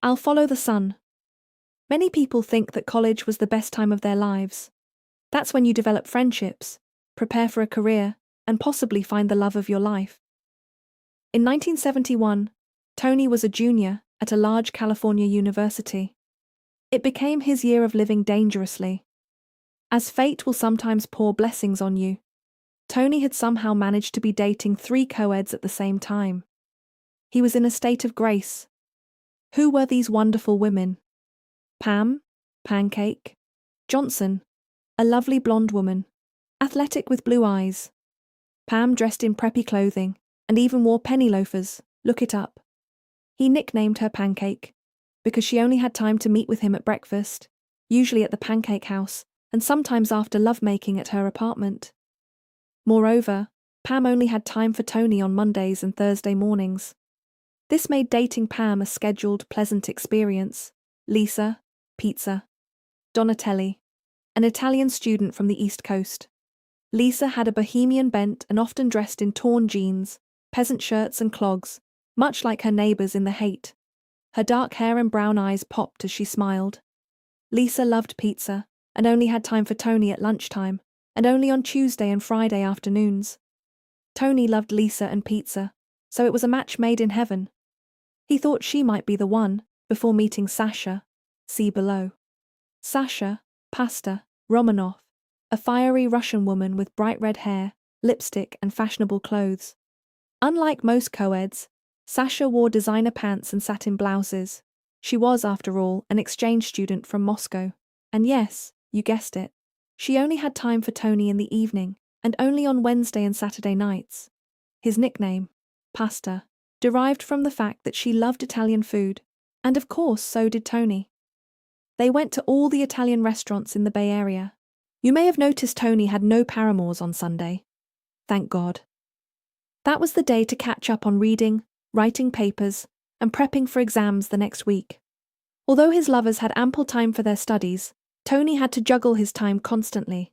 I'll follow the sun. Many people think that college was the best time of their lives. That's when you develop friendships, prepare for a career, and possibly find the love of your life. In 1971, Tony was a junior at a large California university. It became his year of living dangerously. As fate will sometimes pour blessings on you, Tony had somehow managed to be dating 3 co-eds at the same time. He was in a state of grace. Who were these wonderful women? Pam, Pancake, Johnson, a lovely blonde woman, athletic with blue eyes. Pam dressed in preppy clothing and even wore penny loafers. Look it up. He nicknamed her Pancake because she only had time to meet with him at breakfast, usually at the Pancake House, and sometimes after lovemaking at her apartment. Moreover, Pam only had time for Tony on Mondays and Thursday mornings. This made dating Pam a scheduled, pleasant experience. Lisa, pizza. Donatelli, an Italian student from the East Coast. Lisa had a bohemian bent and often dressed in torn jeans, peasant shirts and clogs, much like her neighbours in The Hate. Her dark hair and brown eyes popped as she smiled. Lisa loved pizza and only had time for Tony at lunchtime, and only on Tuesday and Friday afternoons. Tony loved Lisa and pizza, so it was a match made in heaven. He thought she might be the one, before meeting Sasha, see below. Sasha, Pasta, Romanov, a fiery Russian woman with bright red hair, lipstick and fashionable clothes. Unlike most co-eds, Sasha wore designer pants and satin blouses. She was, after all, an exchange student from Moscow. And yes, you guessed it, she only had time for Tony in the evening, and only on Wednesday and Saturday nights. His nickname, Pasta, derived from the fact that she loved Italian food, and of course so did Tony. They went to all the Italian restaurants in the Bay Area. You may have noticed Tony had no paramours on Sunday. Thank God. That was the day to catch up on reading, writing papers, and prepping for exams the next week. Although his lovers had ample time for their studies, Tony had to juggle his time constantly.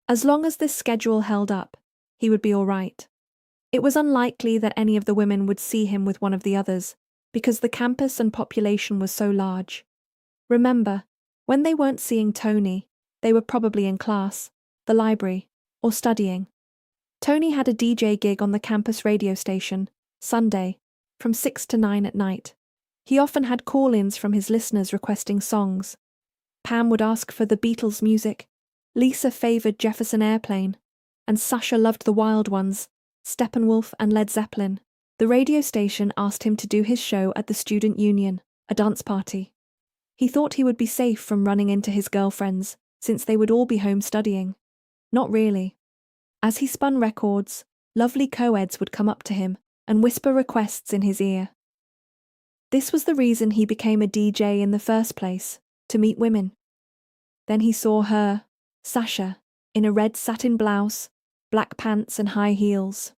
As long as this schedule held up, he would be all right. It was unlikely that any of the women would see him with one of the others, because the campus and population was so large. Remember, when they weren't seeing Tony, they were probably in class, the library, or studying. Tony had a DJ gig on the campus radio station, Sunday, from 6 to 9 at night. He often had call-ins from his listeners requesting songs. Pam would ask for the Beatles music, Lisa favoured Jefferson Airplane, and Sasha loved the Wild Ones, Steppenwolf and Led Zeppelin. The radio station asked him to do his show at the Student Union, a dance party. He thought he would be safe from running into his girlfriends, since they would all be home studying. Not really. As he spun records, lovely co-eds would come up to him and whisper requests in his ear. This was the reason he became a DJ in the first place, to meet women. Then he saw her, Sasha, in a red satin blouse, black pants and high heels.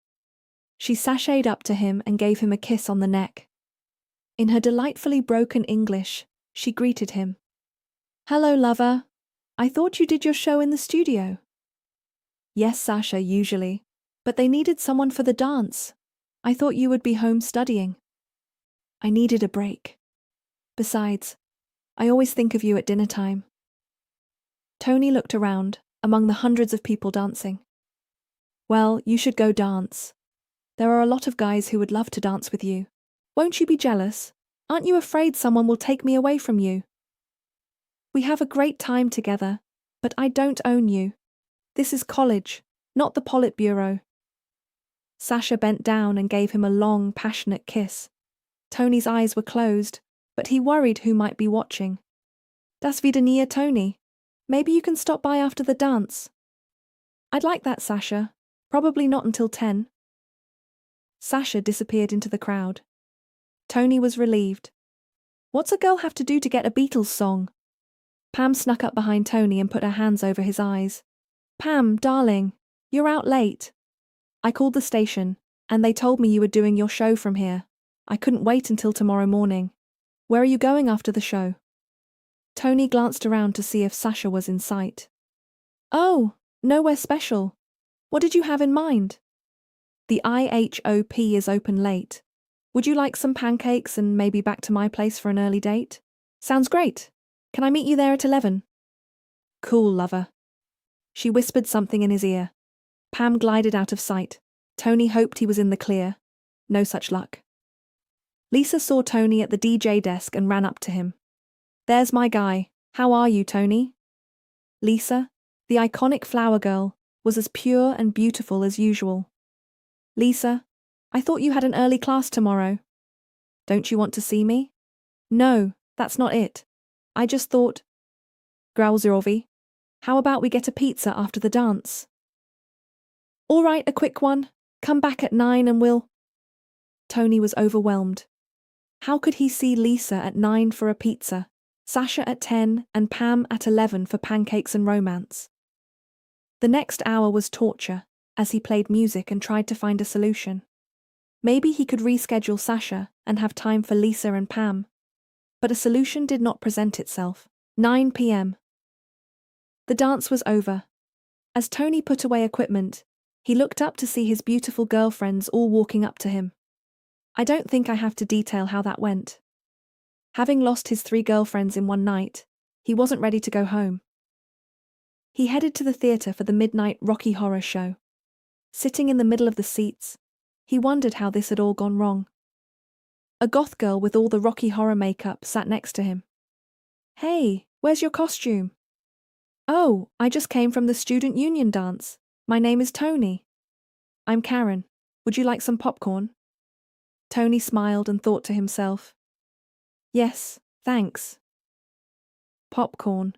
She sashayed up to him and gave him a kiss on the neck. In her delightfully broken English, she greeted him. "Hello, lover. I thought you did your show in the studio." "Yes, Sasha, usually. But they needed someone for the dance. I thought you would be home studying." "I needed a break. Besides, I always think of you at dinner time." Tony looked around, among the hundreds of people dancing. "Well, you should go dance. There are a lot of guys who would love to dance with you. Won't you be jealous? Aren't you afraid someone will take me away from you?" "We have a great time together, but I don't own you. This is college, not the Politburo." Sasha bent down and gave him a long, passionate kiss. Tony's eyes were closed, but he worried who might be watching. "Das wieder nie, Tony. Maybe you can stop by after the dance." "I'd like that, Sasha. Probably not until 10. Sasha disappeared into the crowd. Tony was relieved. What's a girl have to do to get a Beatles song? Pam snuck up behind Tony and put her hands over his eyes. "Pam, darling, you're out late. I called the station, and they told me you were doing your show from here. I couldn't wait until tomorrow morning. Where are you going after the show?" Tony glanced around to see if Sasha was in sight. "Oh, nowhere special. What did you have in mind?" "The IHOP is open late. Would you like some pancakes and maybe back to my place for an early date? Sounds great. Can I meet you there at 11? Cool, lover. She whispered something in his ear. Pam glided out of sight. Tony hoped he was in the clear. No such luck. Lisa saw Tony at the DJ desk and ran up to him. There's my guy. How are you, Tony? Lisa, the iconic flower girl, was as pure and beautiful as usual. Lisa, I thought you had an early class tomorrow. Don't you want to see me? No, that's not it. I just thought. Grauzerovi, how about we get a pizza after the dance? All right, a quick one. Come back at 9 and we'll. Tony was overwhelmed. How could he see Lisa at 9 for a pizza, Sasha at 10 and Pam at 11 for pancakes and romance? The next hour was torture, as he played music and tried to find a solution. Maybe he could reschedule Sasha and have time for Lisa and Pam. But a solution did not present itself. 9 p.m. The dance was over. As Tony put away equipment, he looked up to see his beautiful girlfriends all walking up to him. I don't think I have to detail how that went. Having lost his 3 girlfriends in one night, he wasn't ready to go home. He headed to the theatre for the midnight Rocky Horror show. Sitting in the middle of the seats, he wondered how this had all gone wrong. A goth girl with all the Rocky Horror makeup sat next to him. Hey, where's your costume? Oh, I just came from the student union dance. My name is Tony. I'm Karen. Would you like some popcorn? Tony smiled and thought to himself. Yes, thanks. Popcorn.